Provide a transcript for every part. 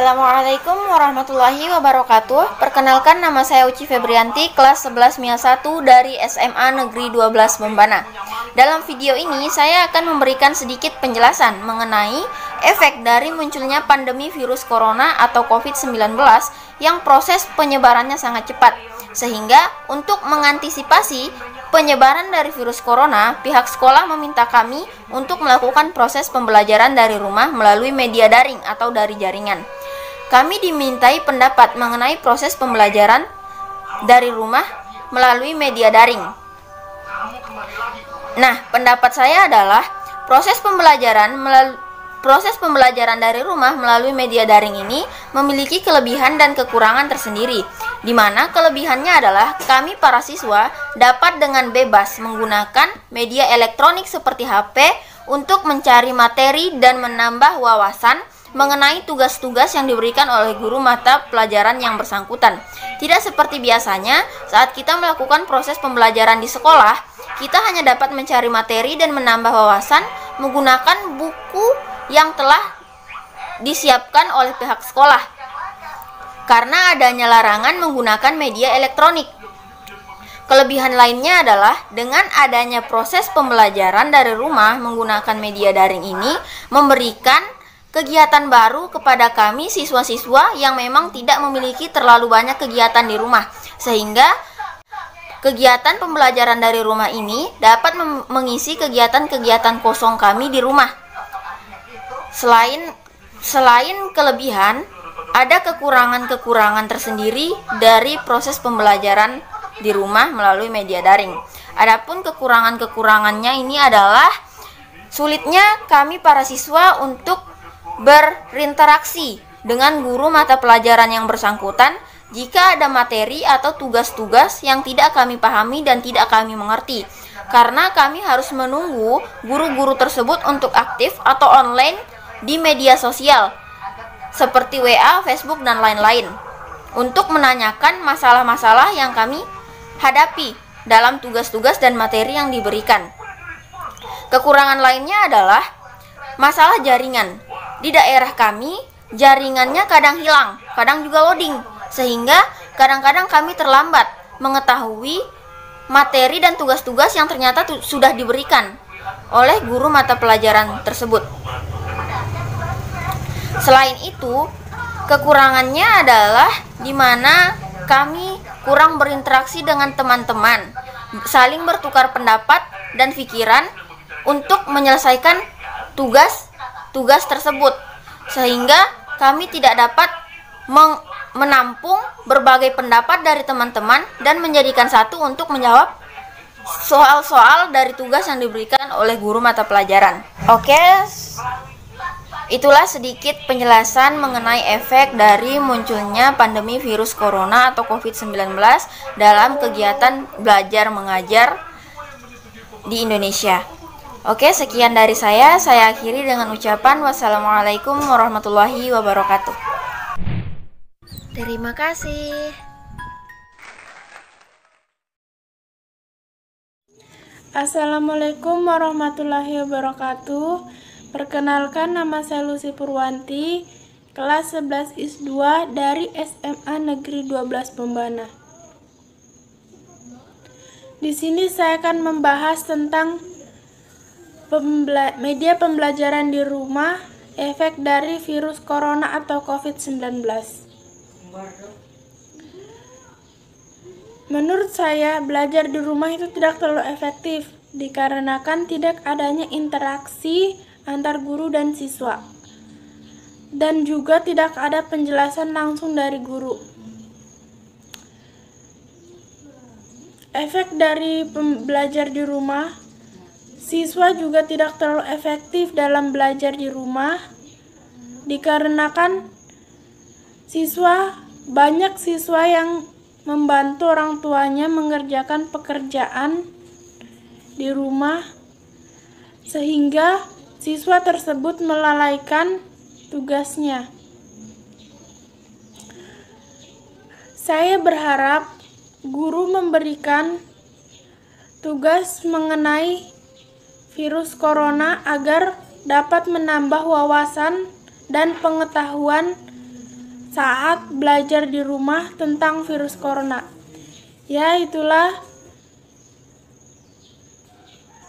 Assalamualaikum warahmatullahi wabarakatuh. Perkenalkan, nama saya Uci Febrianti, kelas 11 MIA 1 dari SMA Negeri 12 Bombana. Dalam video ini saya akan memberikan sedikit penjelasan mengenai efek dari munculnya pandemi virus corona atau COVID-19 yang proses penyebarannya sangat cepat. Sehingga untuk mengantisipasi penyebaran dari virus corona, pihak sekolah meminta kami untuk melakukan proses pembelajaran dari rumah melalui media daring atau dari jaringan. Kami dimintai pendapat mengenai proses pembelajaran dari rumah melalui media daring. Nah, pendapat saya adalah proses pembelajaran dari rumah melalui media daring ini memiliki kelebihan dan kekurangan tersendiri, di mana kelebihannya adalah kami para siswa dapat dengan bebas menggunakan media elektronik seperti HP untuk mencari materi dan menambah wawasan mengenai tugas-tugas yang diberikan oleh guru mata pelajaran yang bersangkutan. Tidak seperti biasanya saat kita melakukan proses pembelajaran di sekolah, kita hanya dapat mencari materi dan menambah wawasan menggunakan buku yang telah disiapkan oleh pihak sekolah karena adanya larangan menggunakan media elektronik. Kelebihan lainnya adalah dengan adanya proses pembelajaran dari rumah menggunakan media daring ini memberikan kegiatan baru kepada kami siswa-siswa yang memang tidak memiliki terlalu banyak kegiatan di rumah, sehingga kegiatan pembelajaran dari rumah ini dapat mengisi kegiatan-kegiatan kosong kami di rumah. Selain kelebihan, ada kekurangan-kekurangan tersendiri dari proses pembelajaran di rumah melalui media daring. Adapun kekurangan-kekurangannya ini adalah sulitnya kami para siswa untuk berinteraksi dengan guru mata pelajaran yang bersangkutan jika ada materi atau tugas-tugas yang tidak kami pahami dan tidak kami mengerti, karena kami harus menunggu guru-guru tersebut untuk aktif atau online di media sosial seperti WA, Facebook, dan lain-lain untuk menanyakan masalah-masalah yang kami hadapi dalam tugas-tugas dan materi yang diberikan. Kekurangan lainnya adalah masalah jaringan. Di daerah kami, jaringannya kadang hilang, kadang juga loading, sehingga kadang-kadang kami terlambat mengetahui materi dan tugas-tugas yang ternyata sudah diberikan oleh guru mata pelajaran tersebut. Selain itu, kekurangannya adalah di mana kami kurang berinteraksi dengan teman-teman, saling bertukar pendapat dan pikiran untuk menyelesaikan tugas tersebut, sehingga kami tidak dapat menampung berbagai pendapat dari teman-teman dan menjadikan satu untuk menjawab soal-soal dari tugas yang diberikan oleh guru mata pelajaran. Oke, itulah sedikit penjelasan mengenai efek dari munculnya pandemi virus corona atau COVID-19 dalam kegiatan belajar mengajar di Indonesia. Oke, sekian dari saya akhiri dengan ucapan wassalamualaikum warahmatullahi wabarakatuh. Terima kasih. Assalamualaikum warahmatullahi wabarakatuh. Perkenalkan, nama saya Lucy Purwanti, kelas 11 IS2 dari SMA Negeri 12 Bombana. Di sini saya akan membahas tentang media pembelajaran di rumah, efek dari virus corona atau COVID-19. Menurut saya, belajar di rumah itu tidak terlalu efektif dikarenakan tidak adanya interaksi antar guru dan siswa, dan juga tidak ada penjelasan langsung dari guru. Efek dari belajar di rumah, siswa juga tidak terlalu efektif dalam belajar di rumah dikarenakan banyak siswa yang membantu orang tuanya mengerjakan pekerjaan di rumah, sehingga siswa tersebut melalaikan tugasnya. Saya berharap guru memberikan tugas mengenai virus corona agar dapat menambah wawasan dan pengetahuan saat belajar di rumah tentang virus corona. Ya, itulah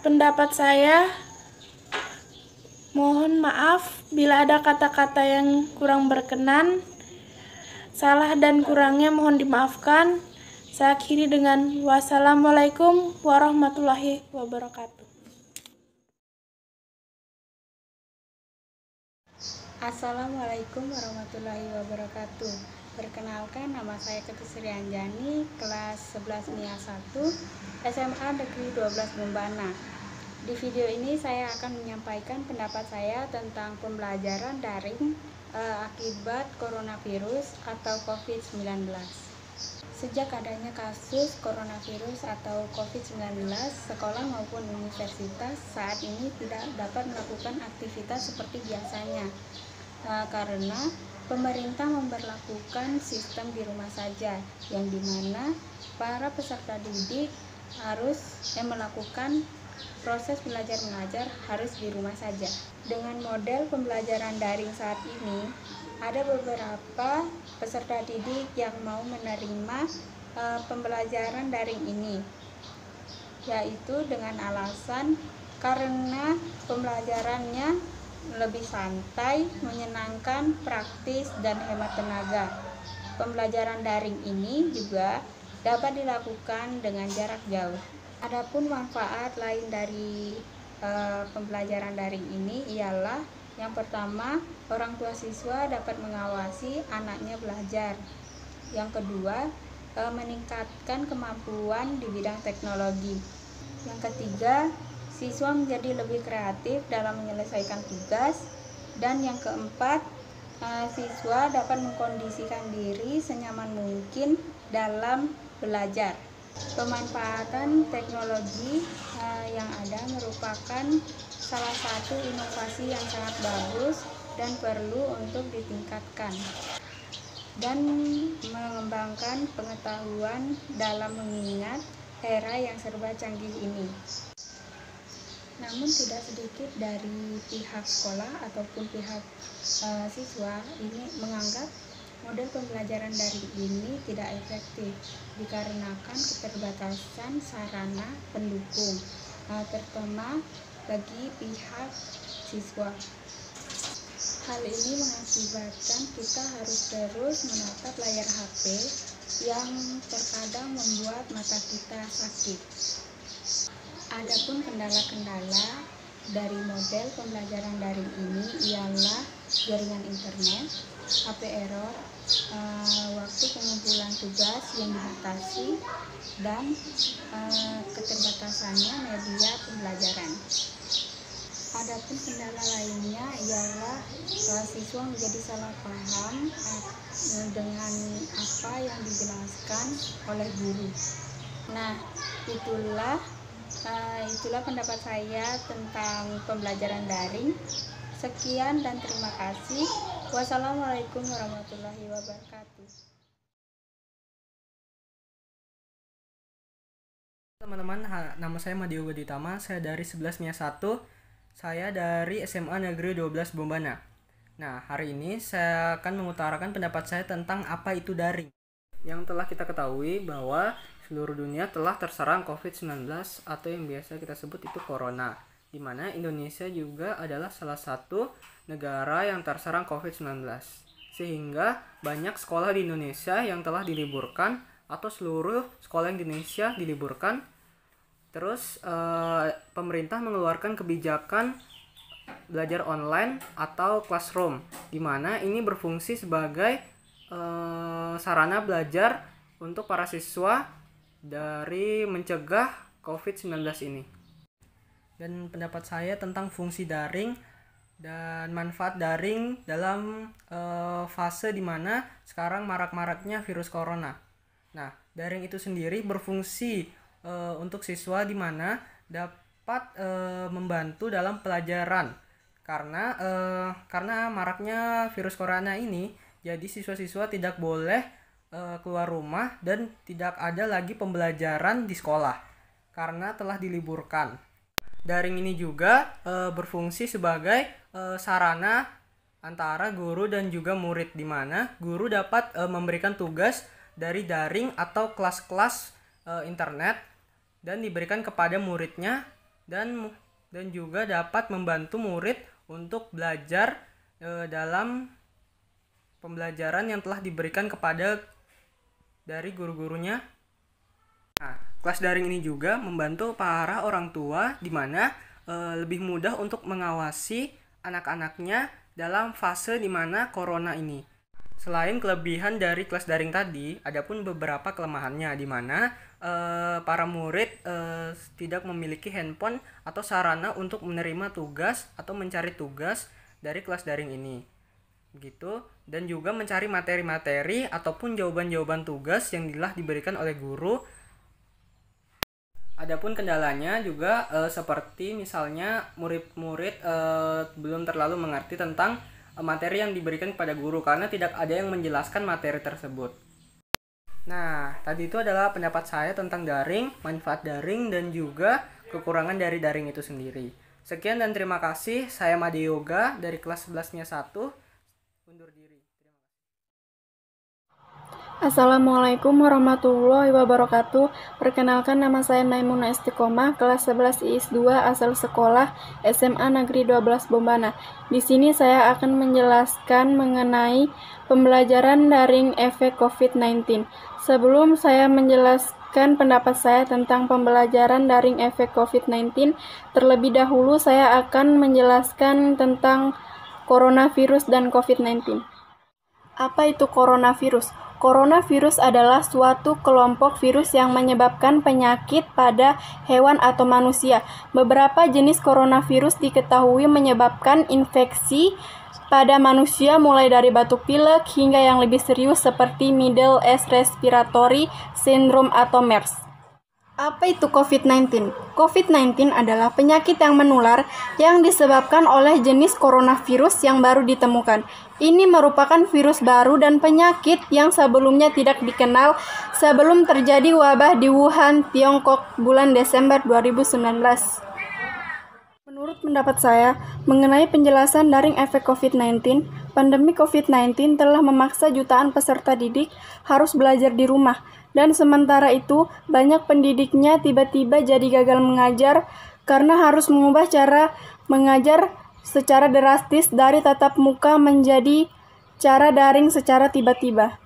pendapat saya. Mohon maaf bila ada kata-kata yang kurang berkenan. Salah dan kurangnya mohon dimaafkan. Saya akhiri dengan wassalamualaikum warahmatullahi wabarakatuh. Assalamualaikum warahmatullahi wabarakatuh. Perkenalkan, nama saya Ketut Sri Anjani, kelas 11 MIA 1, SMA Negeri 12 Bombana. Di video ini saya akan menyampaikan pendapat saya tentang pembelajaran daring akibat coronavirus atau COVID-19. Sejak adanya kasus coronavirus atau COVID-19, sekolah maupun universitas saat ini tidak dapat melakukan aktivitas seperti biasanya. Karena pemerintah memberlakukan sistem di rumah saja, yang dimana para peserta didik harus melakukan proses belajar mengajar harus di rumah saja. Dengan model pembelajaran daring saat ini, ada beberapa peserta didik yang mau menerima pembelajaran daring ini, yaitu dengan alasan karena pembelajarannya lebih santai, menyenangkan, praktis, dan hemat tenaga. Pembelajaran daring ini juga dapat dilakukan dengan jarak jauh. Adapun manfaat lain dari pembelajaran daring ini ialah yang pertama, orang tua siswa dapat mengawasi anaknya belajar. Yang kedua, meningkatkan kemampuan di bidang teknologi. Yang ketiga, siswa menjadi lebih kreatif dalam menyelesaikan tugas. Dan yang keempat, siswa dapat mengkondisikan diri senyaman mungkin dalam belajar. Pemanfaatan teknologi yang ada merupakan salah satu inovasi yang sangat bagus dan perlu untuk ditingkatkan dan mengembangkan pengetahuan dalam mengingat era yang serba canggih ini. Namun tidak sedikit dari pihak sekolah ataupun pihak siswa ini menganggap model pembelajaran daring ini tidak efektif dikarenakan keterbatasan sarana pendukung, terutama bagi pihak siswa. Hal ini mengakibatkan kita harus terus menatap layar HP yang terkadang membuat mata kita sakit. Adapun kendala-kendala dari model pembelajaran daring ini ialah jaringan internet, HP error, waktu pengumpulan tugas yang dibatasi, dan keterbatasannya media pembelajaran. Adapun kendala lainnya ialah siswa menjadi salah paham dengan apa yang dijelaskan oleh guru. Nah, itulah pendapat saya tentang pembelajaran daring. Sekian dan terima kasih. Wassalamualaikum warahmatullahi wabarakatuh. Teman-teman, nama saya Madio Gaditama, saya dari 11 MIA 1, saya dari SMA Negeri 12 Bombana. Nah, hari ini saya akan mengutarakan pendapat saya tentang apa itu daring. Yang telah kita ketahui bahwa seluruh dunia telah terserang COVID-19 atau yang biasa kita sebut itu Corona, di mana Indonesia juga adalah salah satu negara yang terserang COVID-19. Sehingga banyak sekolah di Indonesia yang telah diliburkan atau seluruh sekolah di Indonesia diliburkan. Terus pemerintah mengeluarkan kebijakan belajar online atau classroom, di mana ini berfungsi sebagai sarana belajar untuk para siswa dari mencegah COVID-19 ini. Dan pendapat saya tentang fungsi daring dan manfaat daring dalam fase di mana sekarang marak-maraknya virus corona. Nah, daring itu sendiri berfungsi untuk siswa di mana dapat membantu dalam pelajaran karena maraknya virus corona ini, jadi siswa-siswa tidak boleh keluar rumah dan tidak ada lagi pembelajaran di sekolah karena telah diliburkan. Daring ini juga berfungsi sebagai sarana antara guru dan juga murid, di mana guru dapat memberikan tugas dari daring atau kelas-kelas internet dan diberikan kepada muridnya, dan juga dapat membantu murid untuk belajar dalam pembelajaran yang telah diberikan kepada dari guru-gurunya. Nah, kelas daring ini juga membantu para orang tua, di mana lebih mudah untuk mengawasi anak-anaknya dalam fase di mana corona ini. Selain kelebihan dari kelas daring tadi, ada pun beberapa kelemahannya, di mana para murid tidak memiliki handphone atau sarana untuk menerima tugas atau mencari tugas dari kelas daring ini. Begitu, dan juga mencari materi-materi ataupun jawaban-jawaban tugas yang telah diberikan oleh guru. Adapun kendalanya juga seperti misalnya murid-murid belum terlalu mengerti tentang materi yang diberikan kepada guru karena tidak ada yang menjelaskan materi tersebut. Nah, tadi itu adalah pendapat saya tentang daring, manfaat daring, dan juga kekurangan dari daring itu sendiri. Sekian dan terima kasih. Saya Made Yoga dari kelas 11-nya 1. Undur diri. Assalamualaikum warahmatullahi wabarakatuh. Perkenalkan, nama saya Maimunah Istiqomah, kelas 11 IIS 2 asal sekolah SMA Negeri 12 Bombana. Di sini saya akan menjelaskan mengenai pembelajaran daring efek COVID-19. Sebelum saya menjelaskan pendapat saya tentang pembelajaran daring efek COVID-19, terlebih dahulu saya akan menjelaskan tentang coronavirus dan COVID-19. Apa itu coronavirus? Coronavirus adalah suatu kelompok virus yang menyebabkan penyakit pada hewan atau manusia. Beberapa jenis coronavirus diketahui menyebabkan infeksi pada manusia, mulai dari batuk pilek hingga yang lebih serius seperti Middle East Respiratory Syndrome atau MERS. Apa itu COVID-19? COVID-19 adalah penyakit yang menular yang disebabkan oleh jenis coronavirus yang baru ditemukan. Ini merupakan virus baru dan penyakit yang sebelumnya tidak dikenal sebelum terjadi wabah di Wuhan, Tiongkok bulan Desember 2019. Menurut pendapat saya, mengenai penjelasan daring efek COVID-19, pandemi COVID-19 telah memaksa jutaan peserta didik harus belajar di rumah. Dan sementara itu, banyak pendidiknya tiba-tiba jadi gagal mengajar karena harus mengubah cara mengajar secara drastis dari tatap muka menjadi cara daring secara tiba-tiba.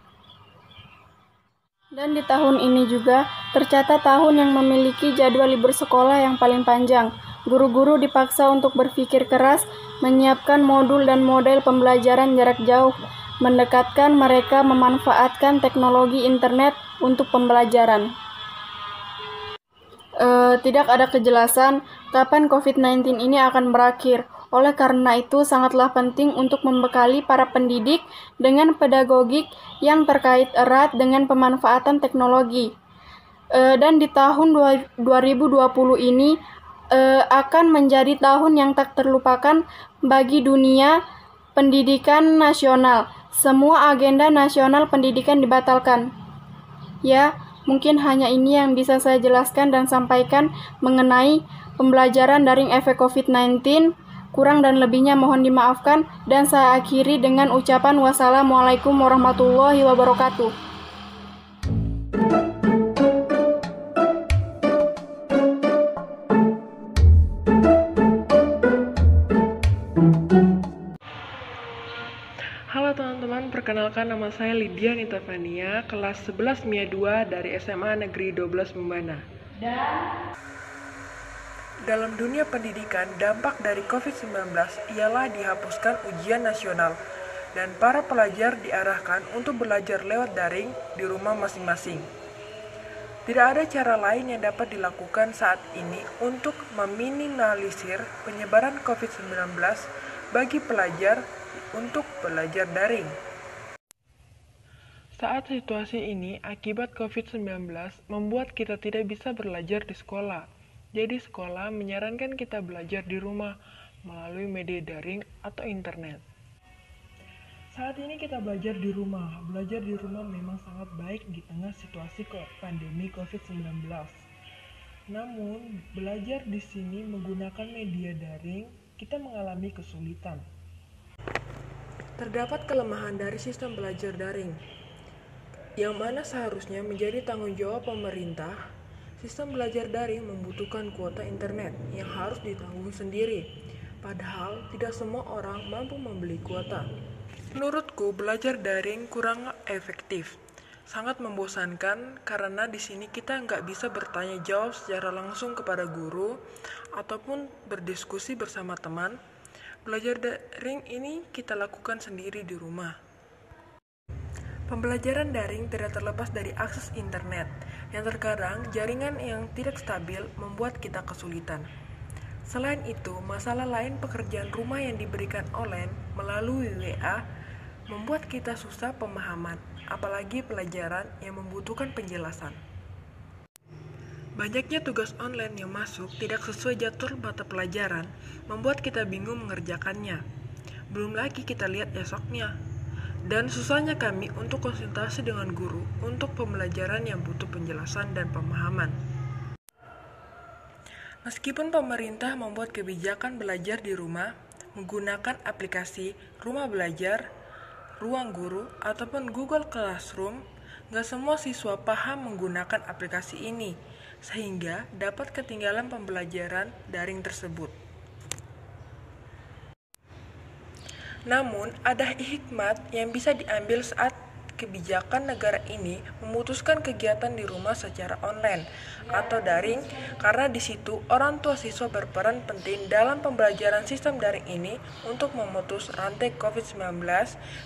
Dan di tahun ini juga tercatat tahun yang memiliki jadwal libur sekolah yang paling panjang. Guru-guru dipaksa untuk berpikir keras, menyiapkan modul dan model pembelajaran jarak jauh, mendekatkan mereka memanfaatkan teknologi internet untuk pembelajaran. Tidak ada kejelasan kapan COVID-19 ini akan berakhir. Oleh karena itu, sangatlah penting untuk membekali para pendidik dengan pedagogik yang terkait erat dengan pemanfaatan teknologi. Dan di tahun 2020 ini akan menjadi tahun yang tak terlupakan bagi dunia pendidikan nasional. Semua agenda nasional pendidikan dibatalkan. Ya, mungkin hanya ini yang bisa saya jelaskan dan sampaikan mengenai pembelajaran daring efek COVID-19. Kurang dan lebihnya mohon dimaafkan, dan saya akhiri dengan ucapan wassalamualaikum warahmatullahi wabarakatuh. Halo teman-teman, perkenalkan nama saya Lydia Nitavania, kelas 11 MIA 2 dari SMA Negeri 12 Bombana. Dalam dunia pendidikan, dampak dari COVID-19 ialah dihapuskan ujian nasional dan para pelajar diarahkan untuk belajar lewat daring di rumah masing-masing. Tidak ada cara lain yang dapat dilakukan saat ini untuk meminimalisir penyebaran COVID-19 bagi pelajar untuk belajar daring. Saat situasi ini akibat COVID-19 membuat kita tidak bisa belajar di sekolah. Jadi sekolah menyarankan kita belajar di rumah melalui media daring atau internet. Saat ini kita belajar di rumah. Belajar di rumah memang sangat baik di tengah situasi pandemi COVID-19. Namun, belajar di sini menggunakan media daring, kita mengalami kesulitan. Terdapat kelemahan dari sistem belajar daring, yang mana seharusnya menjadi tanggung jawab pemerintah. Sistem belajar daring membutuhkan kuota internet yang harus ditanggung sendiri, padahal tidak semua orang mampu membeli kuota. Menurutku, belajar daring kurang efektif. Sangat membosankan karena di sini kita nggak bisa bertanya jawab secara langsung kepada guru ataupun berdiskusi bersama teman. Belajar daring ini kita lakukan sendiri di rumah. Pembelajaran daring tidak terlepas dari akses internet, yang terkadang jaringan yang tidak stabil membuat kita kesulitan. Selain itu, masalah lain pekerjaan rumah yang diberikan online melalui WA membuat kita susah pemahaman, apalagi pelajaran yang membutuhkan penjelasan. Banyaknya tugas online yang masuk tidak sesuai jadwal mata pelajaran, membuat kita bingung mengerjakannya. Belum lagi kita lihat esoknya. Dan susahnya kami untuk konsultasi dengan guru untuk pembelajaran yang butuh penjelasan dan pemahaman. Meskipun pemerintah membuat kebijakan belajar di rumah menggunakan aplikasi Rumah Belajar, Ruang Guru, ataupun Google Classroom, gak semua siswa paham menggunakan aplikasi ini, sehingga dapat ketinggalan pembelajaran daring tersebut. Namun, ada hikmat yang bisa diambil saat kebijakan negara ini memutuskan kegiatan di rumah secara online atau daring, karena di situ orang tua siswa berperan penting dalam pembelajaran sistem daring ini untuk memutus rantai COVID-19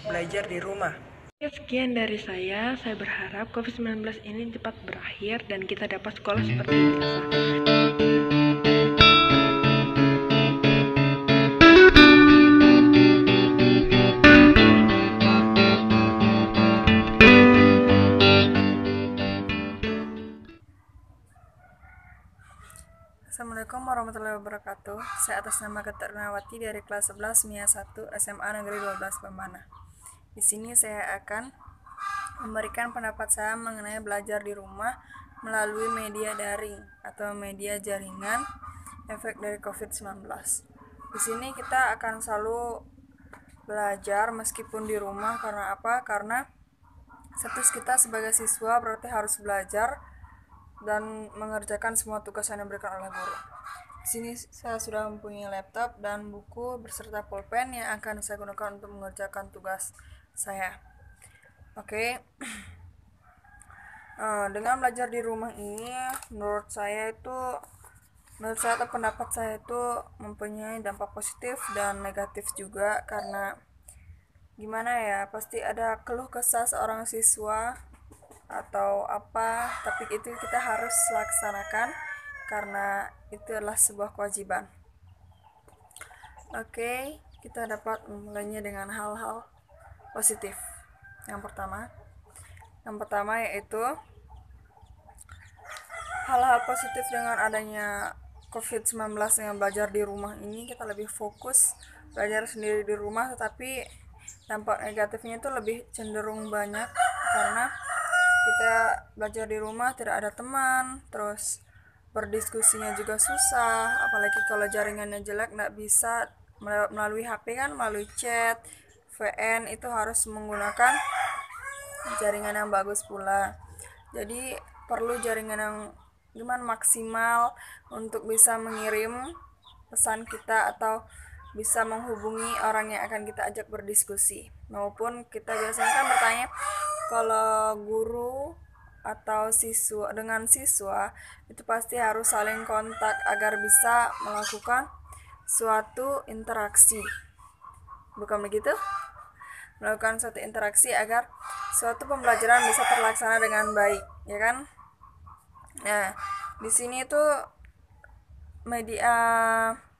belajar di rumah. Sekian dari saya berharap COVID-19 ini cepat berakhir dan kita dapat sekolah seperti biasa. Assalamualaikum warahmatullahi wabarakatuh. Saya atas nama Ketua Ernawati dari kelas 11 MIA 1 SMA Negeri 12 Pembana. Di sini saya akan memberikan pendapat saya mengenai belajar di rumah melalui media daring atau media jaringan efek dari COVID-19. Di sini kita akan selalu belajar meskipun di rumah. Karena apa? Karena status kita sebagai siswa berarti harus belajar dan mengerjakan semua tugas yang diberikan oleh guru. Di sini saya sudah mempunyai laptop dan buku beserta pulpen yang akan saya gunakan untuk mengerjakan tugas saya. Oke. Dengan belajar di rumah ini, menurut saya atau pendapat saya itu mempunyai dampak positif dan negatif juga, karena gimana ya, pasti ada keluh kesah seorang siswa atau apa, tapi itu kita harus laksanakan karena itu adalah sebuah kewajiban. Oke, kita dapat memulainya dengan hal-hal positif. Yang pertama yaitu hal-hal positif dengan adanya COVID-19 dengan belajar di rumah ini, kita lebih fokus belajar sendiri di rumah, tetapi dampak negatifnya itu lebih cenderung banyak karena kita belajar di rumah tidak ada teman, terus berdiskusinya juga susah, apalagi kalau jaringannya jelek, nggak bisa melalui HP kan, melalui chat, VN itu harus menggunakan jaringan yang bagus pula. Jadi perlu jaringan yang maksimal untuk bisa mengirim pesan kita atau bisa menghubungi orang yang akan kita ajak berdiskusi. Maupun kita biasanya kan bertanya, kalau guru atau siswa dengan siswa itu pasti harus saling kontak agar bisa melakukan suatu interaksi. Bukan begitu? Melakukan suatu interaksi agar suatu pembelajaran bisa terlaksana dengan baik, ya kan? Nah, di sini itu media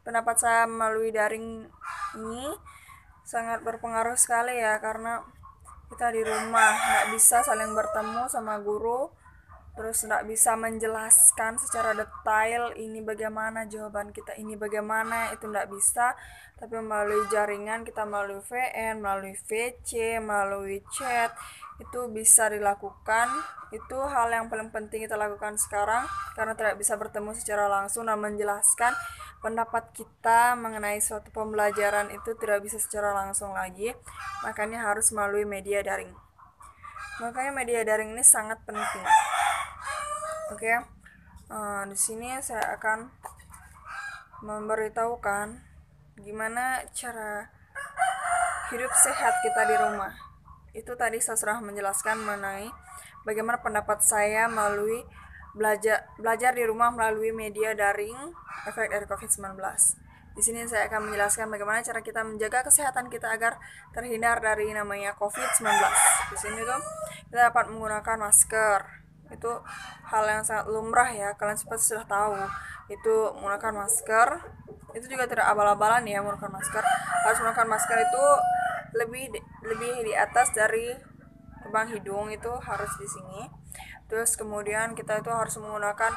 pendapat saya melalui daring ini sangat berpengaruh sekali ya, karena kita di rumah nggak bisa saling bertemu sama guru, terus nggak bisa menjelaskan secara detail ini bagaimana jawaban kita, ini bagaimana, itu nggak bisa. Tapi melalui jaringan, kita melalui VN, melalui VC, melalui chat, itu bisa dilakukan. Itu hal yang paling penting kita lakukan sekarang, karena tidak bisa bertemu secara langsung dan menjelaskan pendapat kita mengenai suatu pembelajaran itu tidak bisa secara langsung lagi, makanya harus melalui media daring. Makanya media daring ini sangat penting. Oke, di sini saya akan memberitahukan gimana cara hidup sehat kita di rumah. Itu tadi saya sudah menjelaskan mengenai bagaimana pendapat saya melalui belajar di rumah melalui media daring efek dari COVID-19. Di sini saya akan menjelaskan bagaimana cara kita menjaga kesehatan kita agar terhindar dari namanya COVID-19. Di sini tuh kita dapat menggunakan masker. Itu hal yang sangat lumrah ya, kalian pasti sudah tahu. Itu menggunakan masker. Itu juga tidak abal-abalan ya menggunakan masker. Harus menggunakan masker itu lebih di atas dari lubang hidung, itu harus di sini. Terus kemudian kita itu harus menggunakan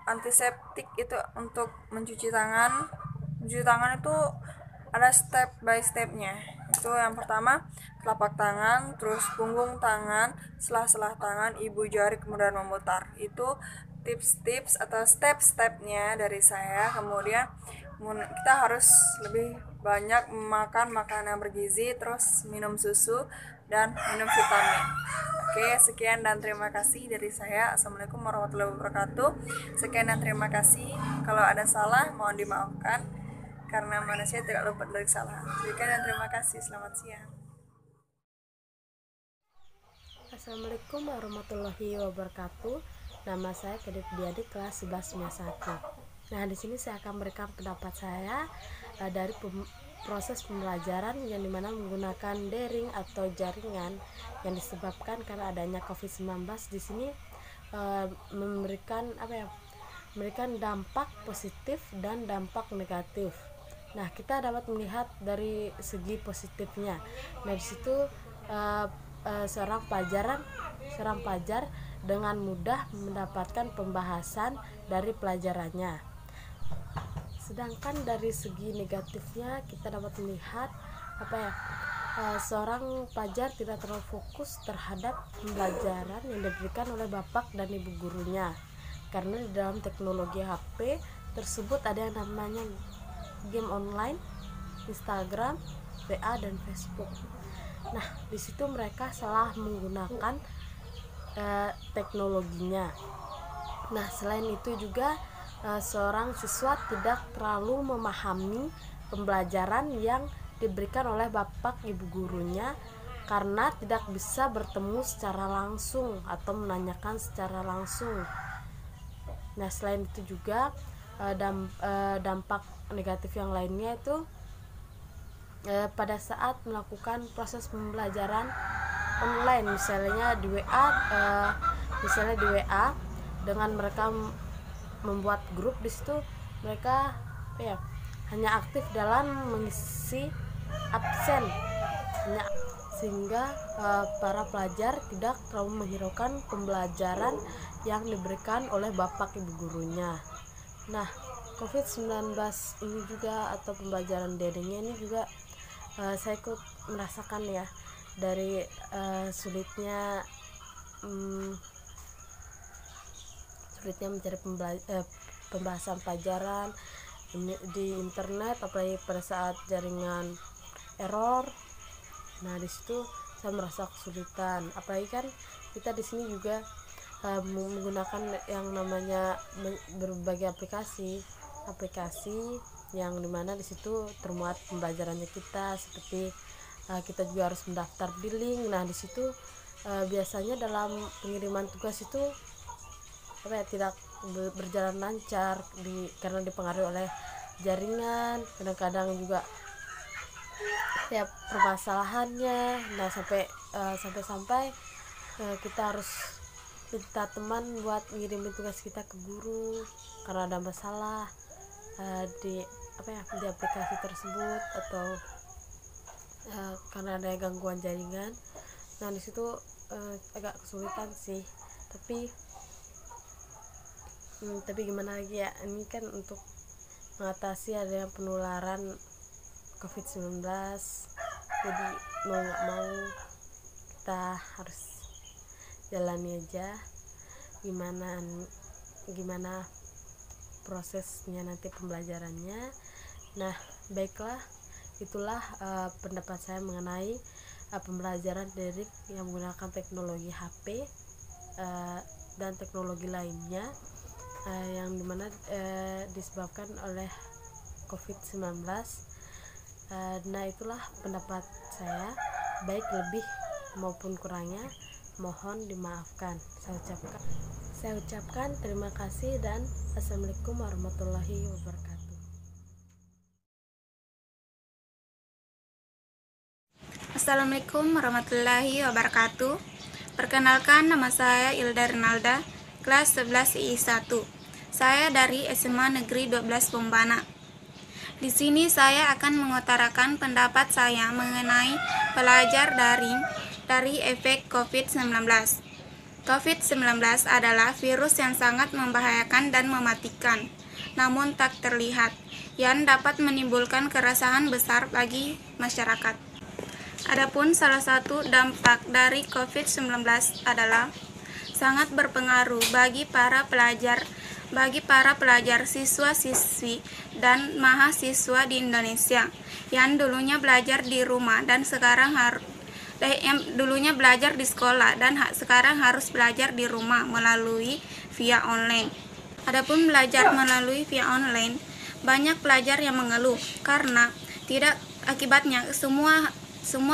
antiseptik itu untuk mencuci tangan. Mencuci tangan itu ada step by stepnya. Itu yang pertama telapak tangan, terus punggung tangan, sela-sela tangan, ibu jari, kemudian memutar. Itu tips-tips atau step-stepnya dari saya. Kemudian kita harus lebih banyak makan makanan yang bergizi, terus minum susu dan minum vitamin. Oke, sekian dan terima kasih dari saya. Assalamualaikum warahmatullahi wabarakatuh. Sekian dan terima kasih. Kalau ada salah mohon dimaafkan, karena manusia tidak luput dari kesalahan. Sekian dan terima kasih. Selamat siang. Assalamualaikum warahmatullahi wabarakatuh. Nama saya Kedip Diadi, kelas 11 MIA 1. Nah, di sini saya akan memberikan pendapat saya dari proses pembelajaran yang dimana menggunakan daring atau jaringan yang disebabkan karena adanya COVID-19. Di sini memberikan dampak positif dan dampak negatif. Nah, kita dapat melihat dari segi positifnya. Nah, di situ seorang pelajar dengan mudah mendapatkan pembahasan dari pelajarannya. Sedangkan dari segi negatifnya kita dapat melihat seorang pelajar tidak terlalu fokus terhadap pembelajaran yang diberikan oleh bapak dan ibu gurunya, karena di dalam teknologi HP tersebut ada yang namanya game online, Instagram, WA dan Facebook. Nah, di situ mereka salah menggunakan teknologinya. Nah, selain itu juga seorang siswa tidak terlalu memahami pembelajaran yang diberikan oleh bapak ibu gurunya karena tidak bisa bertemu secara langsung atau menanyakan secara langsung. Nah, selain itu juga dampak negatif yang lainnya itu pada saat melakukan proses pembelajaran online, misalnya di WA, dengan mereka membuat grup. Di situ mereka hanya aktif dalam mengisi absen, sehingga para pelajar tidak terlalu menghiraukan pembelajaran yang diberikan oleh bapak ibu gurunya. Nah, COVID-19 ini juga atau pembelajaran daringnya ini juga saya ikut merasakan ya, dari sulitnya mencari pembahasan pelajaran di internet, apalagi pada saat jaringan error. Nah, di situ saya merasa kesulitan. Apalagi kan kita di sini juga menggunakan yang namanya berbagai aplikasi yang dimana di situ termuat pembelajarannya kita, seperti kita juga harus mendaftar di link. Nah, di situ biasanya dalam pengiriman tugas itu tidak berjalan lancar karena dipengaruhi oleh jaringan. Kadang-kadang juga permasalahannya. Nah, sampai kita harus minta teman buat ngirimin tugas kita ke guru karena ada masalah di aplikasi tersebut, atau karena ada gangguan jaringan. Nah, di situ agak kesulitan sih, tapi gimana lagi ya, ini kan untuk mengatasi adanya penularan COVID-19, jadi mau nggak mau kita harus jalani aja gimana prosesnya nanti pembelajarannya. Nah, baiklah, itulah pendapat saya mengenai pembelajaran daring yang menggunakan teknologi HP dan teknologi lainnya yang dimana disebabkan oleh COVID-19. Nah, itulah pendapat saya, baik lebih maupun kurangnya mohon dimaafkan. Saya ucapkan terima kasih dan assalamualaikum warahmatullahi wabarakatuh. Assalamualaikum warahmatullahi wabarakatuh. Perkenalkan, nama saya Ilda Renalda, kelas 11 I1. Saya dari SMA Negeri 12 Bombana. Di sini saya akan mengutarakan pendapat saya mengenai belajar daring dari efek COVID-19. COVID-19 adalah virus yang sangat membahayakan dan mematikan, namun tak terlihat, yang dapat menimbulkan keresahan besar bagi masyarakat. Adapun salah satu dampak dari COVID-19 adalah sangat berpengaruh bagi para pelajar siswa-siswi dan mahasiswa di Indonesia yang dulunya belajar di rumah dan dulunya belajar di sekolah dan sekarang harus belajar di rumah melalui via online. Adapun belajar melalui via online, banyak pelajar yang mengeluh karena akibatnya semua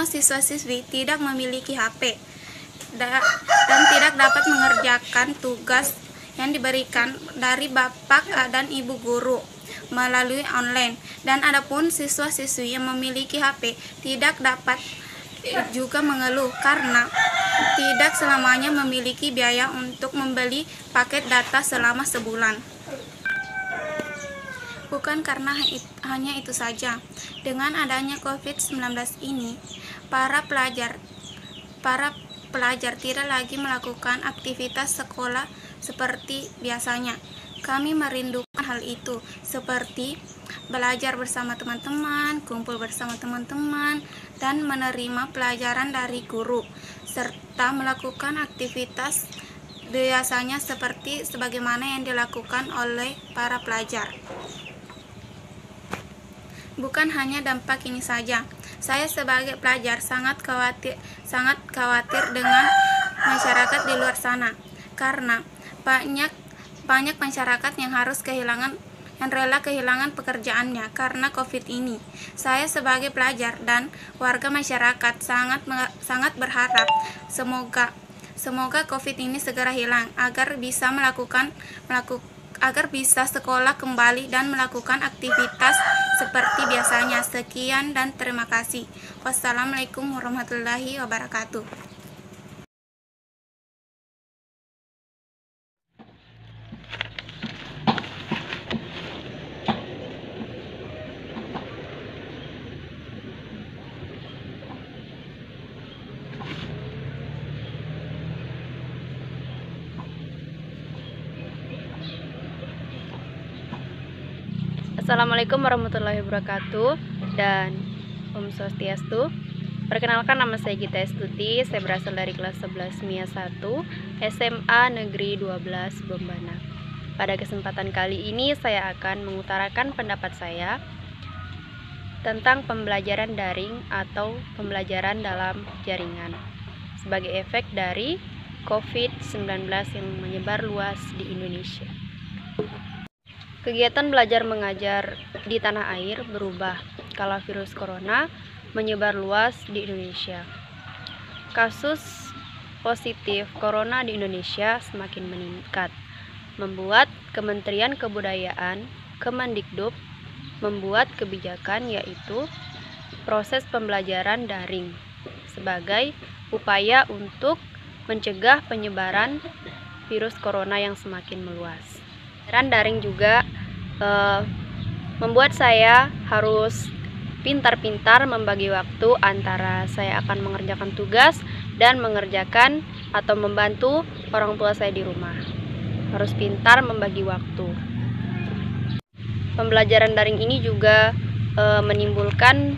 siswa-siswi tidak memiliki HP dan tidak dapat mengerjakan tugas yang diberikan dari bapak dan ibu guru melalui online. Dan adapun siswa-siswi yang memiliki HP tidak dapat juga mengeluh karena tidak selamanya memiliki biaya untuk membeli paket data selama sebulan. Bukan karena hanya itu saja, dengan adanya COVID-19 ini, para pelajar tidak lagi melakukan aktivitas sekolah seperti biasanya. Kami merindukan hal itu, seperti belajar bersama teman-teman, kumpul bersama teman-teman, dan menerima pelajaran dari guru, serta melakukan aktivitas biasanya seperti sebagaimana yang dilakukan oleh para pelajar. Bukan hanya dampak ini saja, saya sebagai pelajar sangat khawatir dengan masyarakat di luar sana, karena banyak masyarakat yang rela kehilangan pekerjaannya karena COVID ini. Saya sebagai pelajar dan warga masyarakat sangat berharap semoga COVID ini segera hilang agar bisa sekolah kembali dan melakukan aktivitas seperti biasanya. Sekian dan terima kasih. Wassalamualaikum warahmatullahi wabarakatuh. Assalamualaikum warahmatullahi wabarakatuh dan Om Swastiastu. Perkenalkan, nama saya Gita Estuti, saya berasal dari kelas 11 MIA 1 SMA Negeri 12 Bombana. Pada kesempatan kali ini saya akan mengutarakan pendapat saya tentang pembelajaran daring atau pembelajaran dalam jaringan sebagai efek dari COVID-19 yang menyebar luas di Indonesia. Kegiatan belajar mengajar di tanah air berubah kala virus corona menyebar luas di Indonesia. Kasus positif corona di Indonesia semakin meningkat, membuat Kementerian Kebudayaan, Kemendikbud, membuat kebijakan yaitu proses pembelajaran daring sebagai upaya untuk mencegah penyebaran virus corona yang semakin meluas. Pembelajaran daring juga membuat saya harus pintar-pintar membagi waktu antara saya akan mengerjakan tugas dan mengerjakan atau membantu orang tua saya di rumah. Harus pintar membagi waktu. Pembelajaran daring ini juga menimbulkan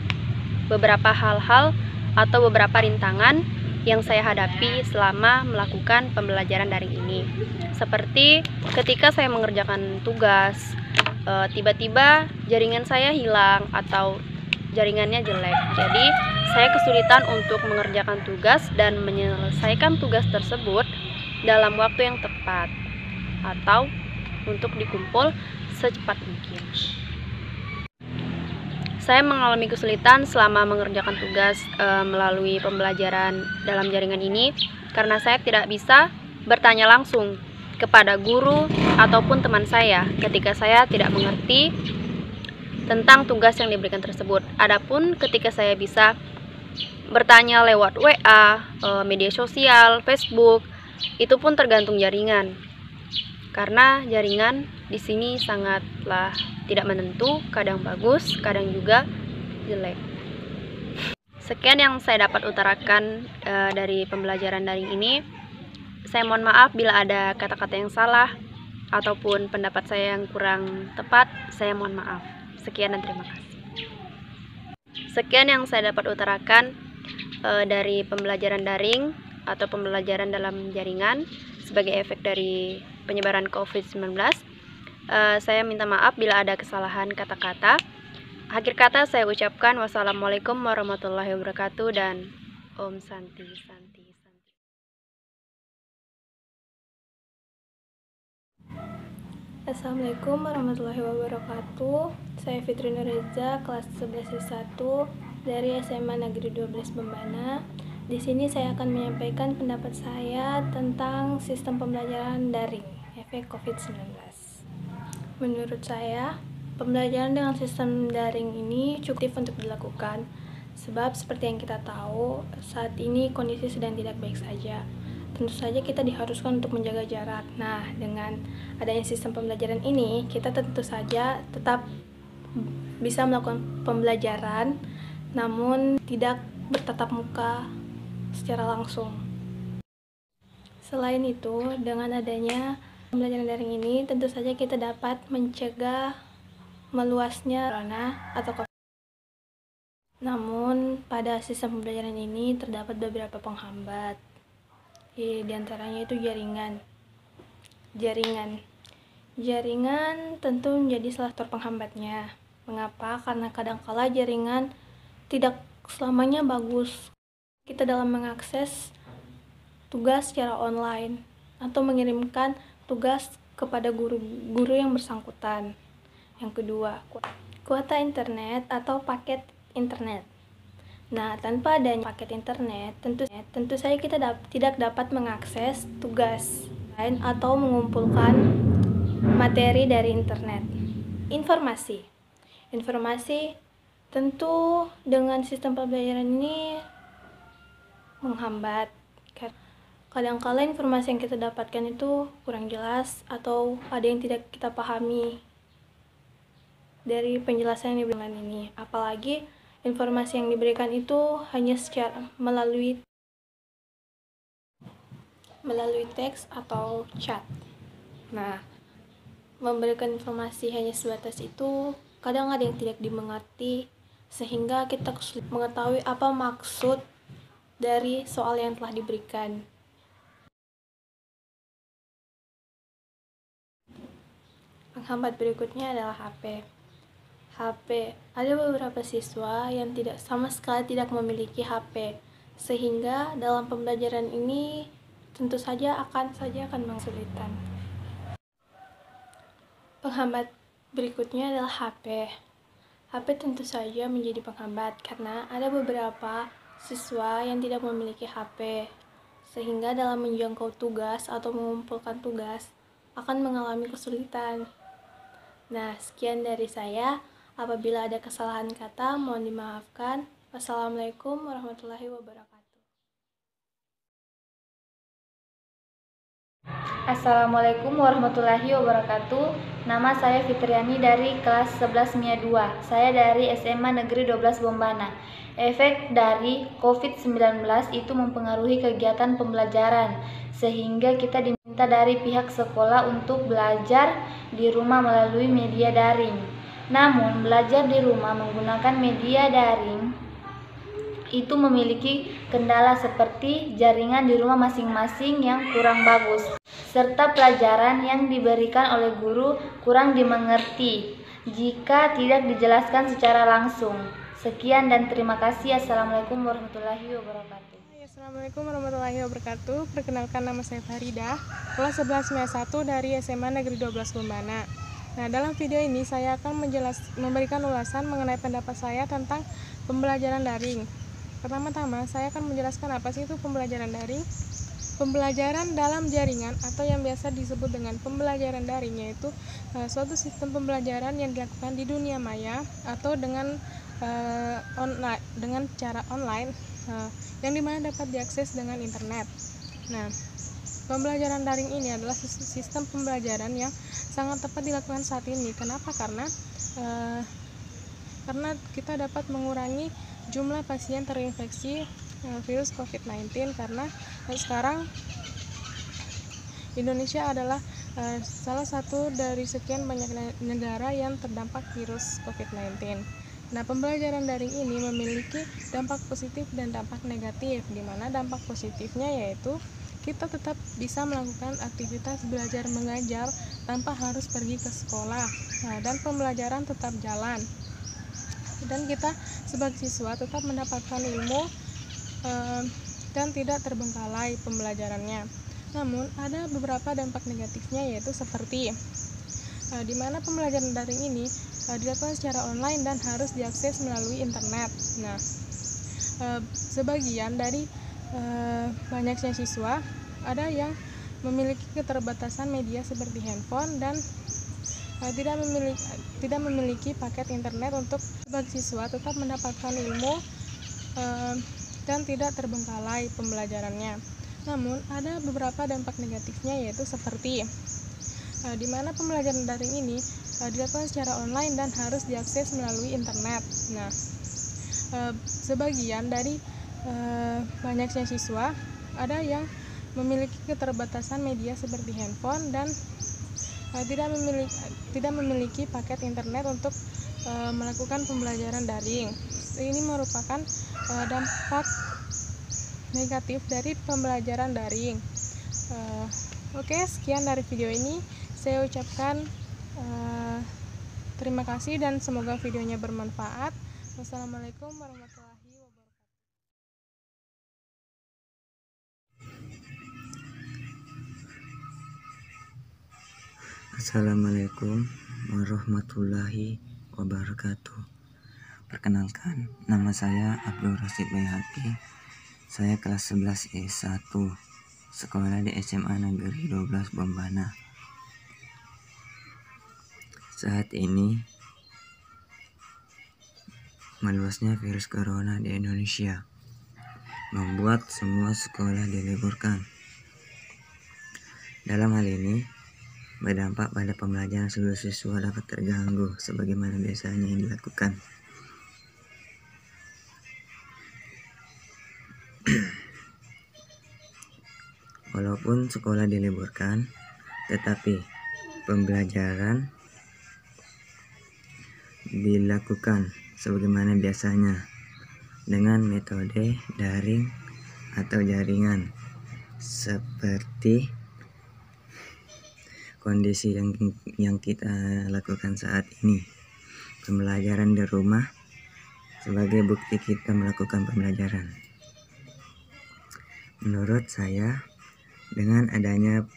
beberapa hal-hal atau beberapa rintangan yang saya hadapi selama melakukan pembelajaran daring ini. Seperti ketika saya mengerjakan tugas, tiba-tiba jaringan saya hilang atau jaringannya jelek. Jadi, saya kesulitan untuk mengerjakan tugas dan menyelesaikan tugas tersebut dalam waktu yang tepat atau untuk dikumpul secepat mungkin. Saya mengalami kesulitan selama mengerjakan tugas melalui pembelajaran dalam jaringan ini karena saya tidak bisa bertanya langsung kepada guru ataupun teman saya ketika saya tidak mengerti tentang tugas yang diberikan tersebut. Adapun ketika saya bisa bertanya lewat WA, media sosial, Facebook, itu pun tergantung jaringan. Karena jaringan di sini sangatlah tidak menentu, kadang bagus, kadang juga jelek. Sekian yang saya dapat utarakan dari pembelajaran daring ini. Saya mohon maaf bila ada kata-kata yang salah ataupun pendapat saya yang kurang tepat. Saya mohon maaf. Sekian dan terima kasih. Sekian yang saya dapat utarakan dari pembelajaran daring atau pembelajaran dalam jaringan sebagai efek dari penyebaran COVID-19. Saya minta maaf bila ada kesalahan kata-kata. Akhir kata saya ucapkan wassalamualaikum warahmatullahi wabarakatuh dan Om Santi Santi Santi. Assalamualaikum warahmatullahi wabarakatuh. Saya Fitri Nureza, kelas 11 1 dari SMA Negeri 12 Bombana. Di sini saya akan menyampaikan pendapat saya tentang sistem pembelajaran daring, efek COVID-19. Menurut saya, pembelajaran dengan sistem daring ini cukup untuk dilakukan, sebab seperti yang kita tahu, saat ini kondisi sedang tidak baik saja. Tentu saja kita diharuskan untuk menjaga jarak. Nah, dengan adanya sistem pembelajaran ini, kita tentu saja tetap bisa melakukan pembelajaran, namun tidak bertatap muka secara langsung. Selain itu, dengan adanya pembelajaran daring ini, tentu saja kita dapat mencegah meluasnya corona atau COVID. Namun, pada sistem pembelajaran ini terdapat beberapa penghambat. Di antaranya itu jaringan. Jaringan tentu menjadi salah satu penghambatnya. Mengapa? Karena kadangkala jaringan tidak selamanya bagus. Kita dalam mengakses tugas secara online atau mengirimkan tugas kepada guru yang bersangkutan. Yang kedua, kuota internet atau paket internet. Nah, tanpa adanya paket internet, tentu saja kita tidak dapat mengakses tugas lain atau mengumpulkan materi dari internet. Informasi tentu dengan sistem pembelajaran ini menghambat. Kadang-kala informasi yang kita dapatkan itu kurang jelas atau ada yang tidak kita pahami dari penjelasan yang diberikan ini. Apalagi informasi yang diberikan itu hanya secara melalui teks atau chat. Nah, memberikan informasi hanya sebatas itu, kadang ada yang tidak dimengerti, sehingga kita kesulitan mengetahui apa maksud dari soal yang telah diberikan. Penghambat berikutnya adalah HP. Ada beberapa siswa yang sama sekali tidak memiliki HP, sehingga dalam pembelajaran ini tentu saja akan kesulitan. Penghambat berikutnya adalah HP. HP tentu saja menjadi penghambat karena ada beberapa siswa yang tidak memiliki HP, sehingga dalam menjangkau tugas atau mengumpulkan tugas akan mengalami kesulitan. Nah, sekian dari saya. Apabila ada kesalahan kata, mohon dimaafkan. Wassalamualaikum warahmatullahi wabarakatuh. Assalamualaikum warahmatullahi wabarakatuh. Nama saya Fitriani dari kelas 11 MIA 2. Saya dari SMA Negeri 12 Bombana. Efek dari COVID-19 itu mempengaruhi kegiatan pembelajaran, sehingga kita diminta dari pihak sekolah untuk belajar di rumah melalui media daring. Namun, belajar di rumah menggunakan media daring itu memiliki kendala seperti jaringan di rumah masing-masing yang kurang bagus, serta pelajaran yang diberikan oleh guru kurang dimengerti jika tidak dijelaskan secara langsung. Sekian dan terima kasih. Assalamualaikum warahmatullahi wabarakatuh. Assalamualaikum warahmatullahi wabarakatuh. Perkenalkan, nama saya Farida, kelas 11 MIA 1 dari SMA Negeri 12 Bombana. Nah, dalam video ini saya akan memberikan ulasan mengenai pendapat saya tentang pembelajaran daring. Pertama-tama, saya akan menjelaskan apa sih itu pembelajaran daring. Pembelajaran dalam jaringan atau yang biasa disebut dengan pembelajaran daring yaitu suatu sistem pembelajaran yang dilakukan di dunia maya atau dengan cara online yang dimana dapat diakses dengan internet. Nah, pembelajaran daring ini adalah sistem pembelajaran yang sangat tepat dilakukan saat ini. Kenapa? Karena kita dapat mengurangi jumlah pasien terinfeksi virus COVID-19 karena sekarang Indonesia adalah salah satu dari sekian banyak negara yang terdampak virus COVID-19. Nah, pembelajaran daring ini memiliki dampak positif dan dampak negatif, di mana dampak positifnya yaitu kita tetap bisa melakukan aktivitas belajar mengajar tanpa harus pergi ke sekolah, dan pembelajaran tetap jalan. Dan kita sebagai siswa tetap mendapatkan ilmu dan tidak terbengkalai pembelajarannya. Namun ada beberapa dampak negatifnya yaitu seperti di mana pembelajaran daring ini dilakukan secara online dan harus diakses melalui internet. Nah, sebagian dari banyaknya siswa ada yang memiliki keterbatasan media seperti handphone dan tidak memiliki paket internet untuk sebagai siswa tetap mendapatkan ilmu dan tidak terbengkalai pembelajarannya. Namun ada beberapa dampak negatifnya yaitu seperti di mana pembelajaran daring ini dilakukan secara online dan harus diakses melalui internet. Nah, sebagian dari banyaknya siswa ada yang memiliki keterbatasan media seperti handphone dan tidak memiliki paket internet untuk melakukan pembelajaran daring. Ini merupakan dampak negatif dari pembelajaran daring. Oke, sekian dari video ini. Saya ucapkan terima kasih dan semoga videonya bermanfaat. Wassalamualaikum warahmatullahi wabarakatuh. Assalamualaikum warahmatullahi wabarakatuh. Perkenalkan, nama saya Abdul Rasid Bayhaqi. Saya kelas 11 E1, sekolah di SMA Negeri 12 Bombana. Saat ini meluasnya virus corona di Indonesia membuat semua sekolah diliburkan. Dalam hal ini berdampak pada pembelajaran seluruh siswa dapat terganggu sebagaimana biasanya yang dilakukan. Walaupun sekolah diliburkan, tetapi pembelajaran dilakukan sebagaimana biasanya dengan metode daring atau jaringan seperti kondisi yang kita lakukan saat ini. Pembelajaran di rumah sebagai bukti kita melakukan pembelajaran. Menurut saya, dengan adanya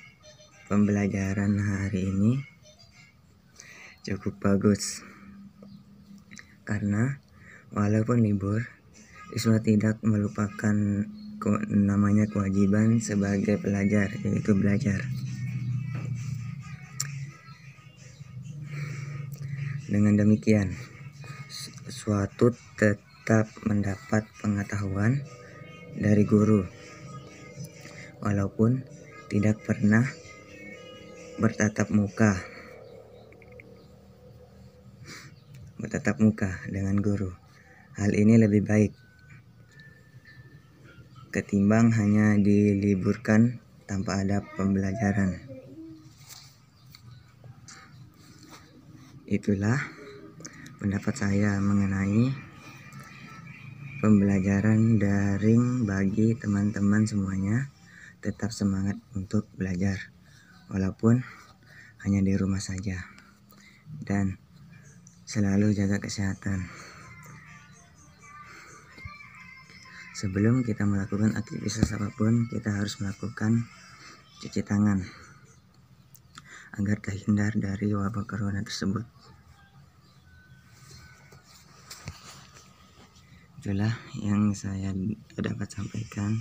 pembelajaran hari ini cukup bagus, karena walaupun libur, siswa tidak melupakan namanya kewajiban sebagai pelajar, yaitu belajar. Dengan demikian, suatu tetap mendapat pengetahuan dari guru, walaupun tidak pernah bertatap muka dengan guru. Hal ini lebih baik ketimbang hanya diliburkan tanpa ada pembelajaran. Itulah pendapat saya mengenai pembelajaran daring bagi teman-teman semuanya tetap semangat untuk belajar walaupun hanya di rumah saja, dan selalu jaga kesehatan. Sebelum kita melakukan aktivitas apapun, kita harus melakukan cuci tangan agar terhindar dari wabah corona tersebut. Itulah yang saya dapat sampaikan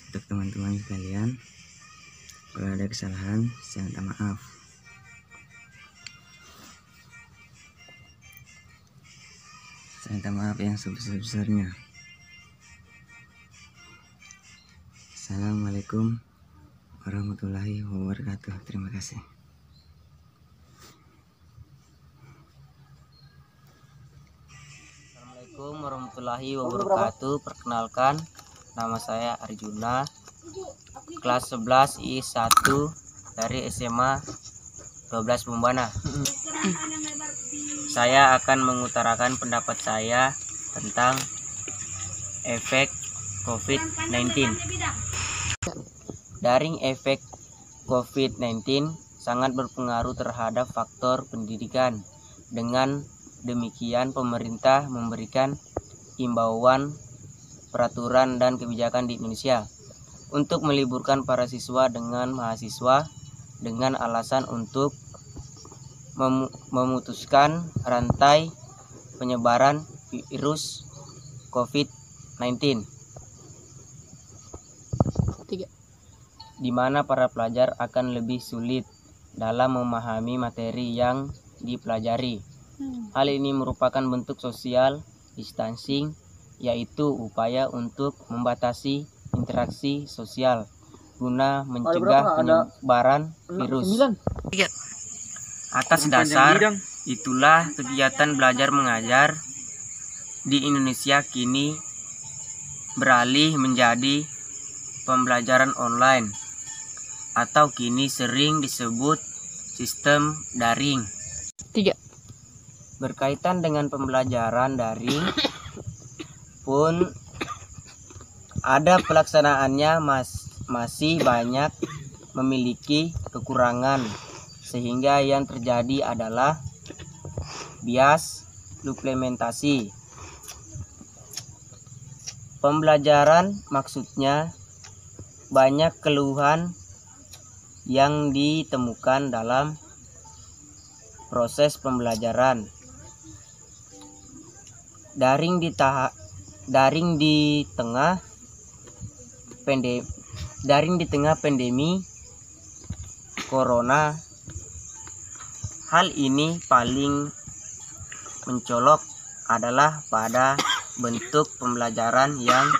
untuk teman-teman sekalian. Kalau ada kesalahan, saya minta maaf. Saya minta maaf yang sebesar-besarnya. Assalamualaikum warahmatullahi wabarakatuh. Terima kasih. Assalamualaikum warahmatullahi wabarakatuh. Perkenalkan, nama saya Arjuna, kelas 11 I1 dari SMA 12 Bombana. Saya akan mengutarakan pendapat saya tentang efek COVID-19. Daring efek COVID-19 sangat berpengaruh terhadap faktor pendidikan. Dengan demikian, pemerintah memberikan imbauan, peraturan, dan kebijakan di Indonesia untuk meliburkan para siswa dengan mahasiswa dengan alasan untuk memutuskan rantai penyebaran virus COVID-19, di mana para pelajar akan lebih sulit dalam memahami materi yang dipelajari. Hal ini merupakan bentuk social distancing, yaitu upaya untuk membatasi interaksi sosial guna mencegah penyebaran virus. Atas dasar itulah kegiatan belajar mengajar di Indonesia kini beralih menjadi pembelajaran online atau kini sering disebut sistem daring. Berkaitan dengan pembelajaran daring pun ada pelaksanaannya masih banyak memiliki kekurangan, sehingga yang terjadi adalah bias implementasi. Pembelajaran maksudnya banyak keluhan yang ditemukan dalam proses pembelajaran. Daring di tengah pandemi corona. Hal ini paling mencolok adalah pada bentuk pembelajaran yang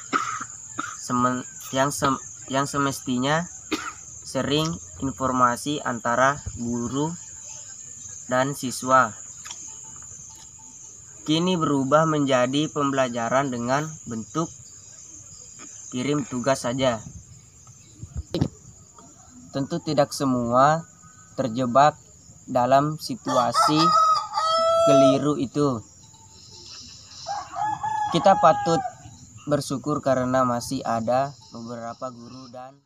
semestinya sering informasi antara guru dan siswa, kini berubah menjadi pembelajaran dengan bentuk kirim tugas saja. Tentu tidak semua terjebak dalam situasi keliru itu. Kita patut bersyukur karena masih ada beberapa guru dan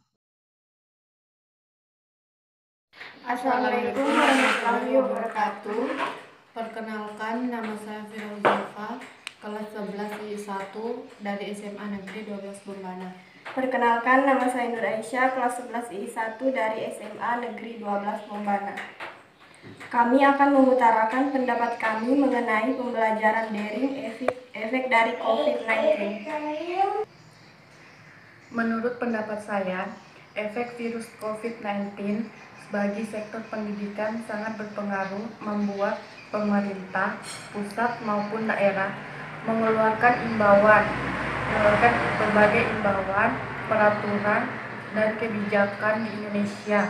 Assalamualaikum warahmatullahi wabarakatuh. Perkenalkan, nama saya Firauzifa, kelas 11 I1 dari SMA Negeri 12 Bombana. Perkenalkan, nama saya Nur Aisyah, kelas 11 I1 dari SMA Negeri 12 Bombana. Kami akan mengutarakan pendapat kami mengenai pembelajaran daring efek dari COVID-19. Menurut pendapat saya, efek virus COVID-19 bagi sektor pendidikan sangat berpengaruh, membuat pemerintah pusat maupun daerah mengeluarkan berbagai imbauan, peraturan, dan kebijakan di Indonesia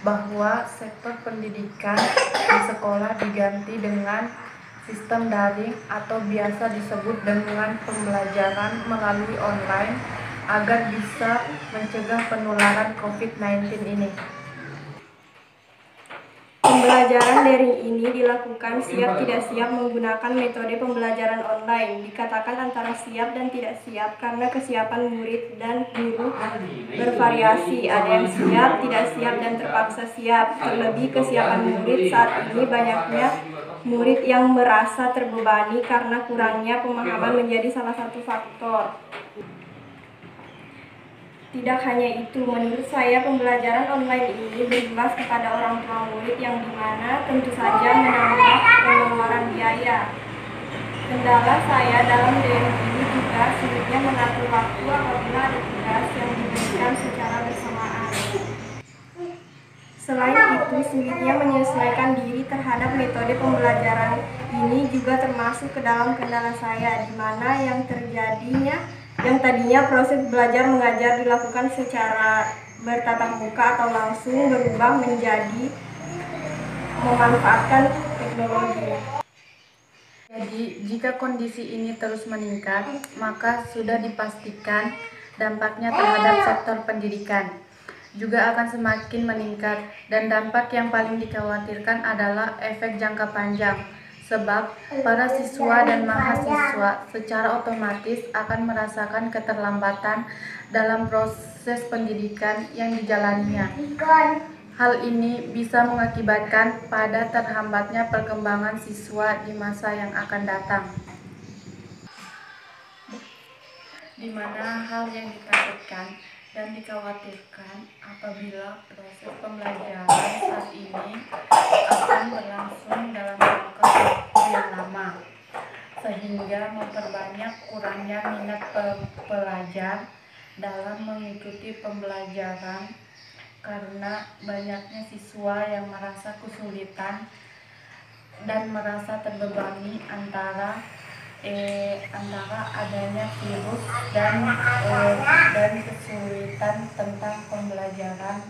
bahwa sektor pendidikan di sekolah diganti dengan sistem daring atau biasa disebut dengan pembelajaran melalui online agar bisa mencegah penularan COVID-19 ini. Pembelajaran daring ini dilakukan siap tidak siap menggunakan metode pembelajaran online. Dikatakan antara siap dan tidak siap karena kesiapan murid dan guru bervariasi. Ada yang siap, tidak siap, dan terpaksa siap. Terlebih kesiapan murid saat ini banyaknya murid yang merasa terbebani karena kurangnya pemahaman menjadi salah satu faktor. Tidak hanya itu, menurut saya pembelajaran online ini berimbas kepada orang tua murid yang dimana tentu saja menambah pengeluaran biaya. Kendala saya dalam daring ini juga sulitnya mengatur waktu apabila ada tugas yang diberikan secara bersamaan. Selain itu, sulitnya menyesuaikan diri terhadap metode pembelajaran ini juga termasuk ke dalam kendala saya, di mana yang tadinya proses belajar mengajar dilakukan secara bertatap muka atau langsung berubah menjadi memanfaatkan teknologi. Jadi, jika kondisi ini terus meningkat, maka sudah dipastikan dampaknya terhadap sektor pendidikan juga akan semakin meningkat, dan dampak yang paling dikhawatirkan adalah efek jangka panjang. Sebab para siswa dan mahasiswa secara otomatis akan merasakan keterlambatan dalam proses pendidikan yang dijalaninya. Hal ini bisa mengakibatkan pada terhambatnya perkembangan siswa di masa yang akan datang. Di mana hal yang ditakutkan dan dikhawatirkan apabila proses pembelajaran saat ini akan berlangsung dalam jangka waktu yang lama, sehingga memperbanyak kurangnya minat pelajar dalam mengikuti pembelajaran karena banyaknya siswa yang merasa kesulitan dan merasa terbebani antara adanya virus dan kesulitan tentang pembelajaran.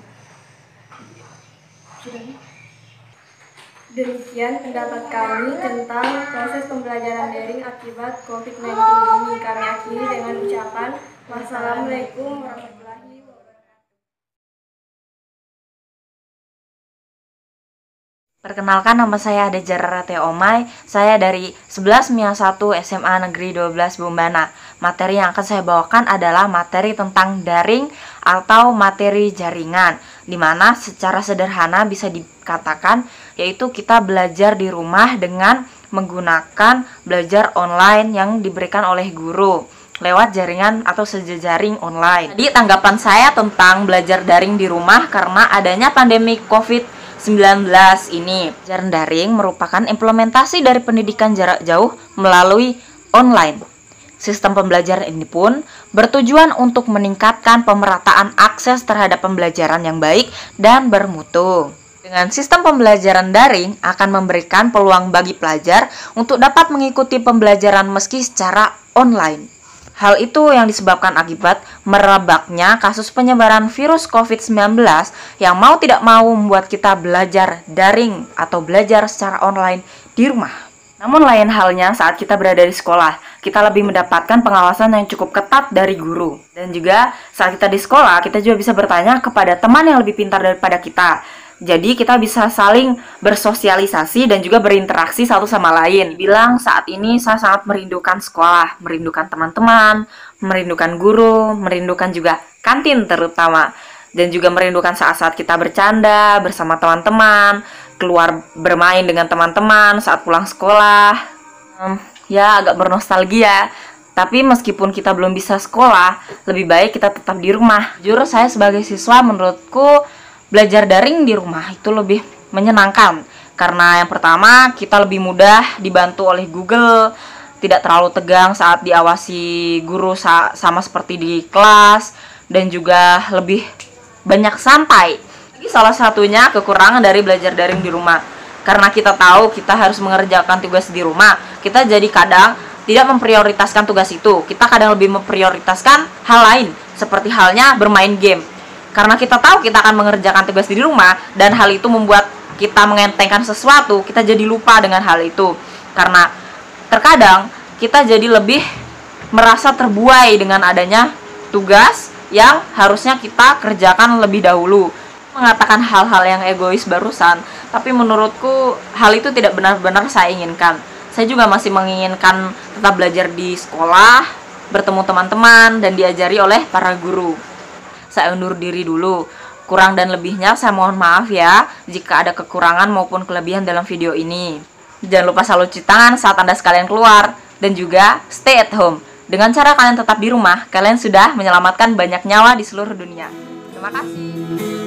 Demikian pendapat kami tentang proses pembelajaran daring akibat COVID-19 ini. Kami akhiri dengan ucapan wassalamualaikum warahmatullahi wabarakatuh. Perkenalkan, nama saya Dejar Rate Omai. Saya dari 11 MIA 1 SMA Negeri 12 Bombana. Materi yang akan saya bawakan adalah materi tentang daring atau materi jaringan, di mana secara sederhana bisa dikatakan yaitu kita belajar di rumah dengan menggunakan belajar online yang diberikan oleh guru lewat jaringan atau sejejaring online. Jadi tanggapan saya tentang belajar daring di rumah karena adanya pandemi COVID-19 ini. Belajar daring merupakan implementasi dari pendidikan jarak jauh melalui online. Sistem pembelajaran ini pun bertujuan untuk meningkatkan pemerataan akses terhadap pembelajaran yang baik dan bermutu. Dengan sistem pembelajaran daring akan memberikan peluang bagi pelajar untuk dapat mengikuti pembelajaran meski secara online. Hal itu yang disebabkan akibat merebaknya kasus penyebaran virus COVID-19 yang mau tidak mau membuat kita belajar daring atau belajar secara online di rumah. Namun lain halnya saat kita berada di sekolah, kita lebih mendapatkan pengawasan yang cukup ketat dari guru. Dan juga saat kita di sekolah, kita juga bisa bertanya kepada teman yang lebih pintar daripada kita. Jadi kita bisa saling bersosialisasi dan juga berinteraksi satu sama lain. Bilang saat ini saya sangat merindukan sekolah, merindukan teman-teman, merindukan guru, merindukan juga kantin terutama. Dan juga merindukan saat-saat kita bercanda bersama teman-teman, keluar bermain dengan teman-teman saat pulang sekolah. Ya agak bernostalgia. Tapi meskipun kita belum bisa sekolah, lebih baik kita tetap di rumah. Jujur saya sebagai siswa menurutku belajar daring di rumah itu lebih menyenangkan. Karena yang pertama kita lebih mudah dibantu oleh Google, tidak terlalu tegang saat diawasi guru sama seperti di kelas, dan juga lebih banyak santai. Ini salah satunya kekurangan dari belajar daring di rumah. Karena kita tahu kita harus mengerjakan tugas di rumah, kita jadi kadang tidak memprioritaskan tugas itu. Kita kadang lebih memprioritaskan hal lain, seperti halnya bermain game. Karena kita tahu kita akan mengerjakan tugas di rumah, dan hal itu membuat kita mengentengkan sesuatu, kita jadi lupa dengan hal itu. Karena terkadang kita jadi lebih merasa terbuai dengan adanya tugas yang harusnya kita kerjakan lebih dahulu. mengatakan hal-hal yang egois barusan, tapi menurutku hal itu tidak benar-benar saya inginkan. Saya juga masih menginginkan tetap belajar di sekolah, bertemu teman-teman, dan diajari oleh para guru. Saya undur diri dulu. Kurang dan lebihnya saya mohon maaf ya jika ada kekurangan maupun kelebihan dalam video ini. Jangan lupa selalu cuci tangan saat Anda sekalian keluar, dan juga stay at home. Dengan cara kalian tetap di rumah, kalian sudah menyelamatkan banyak nyawa di seluruh dunia. Terima kasih.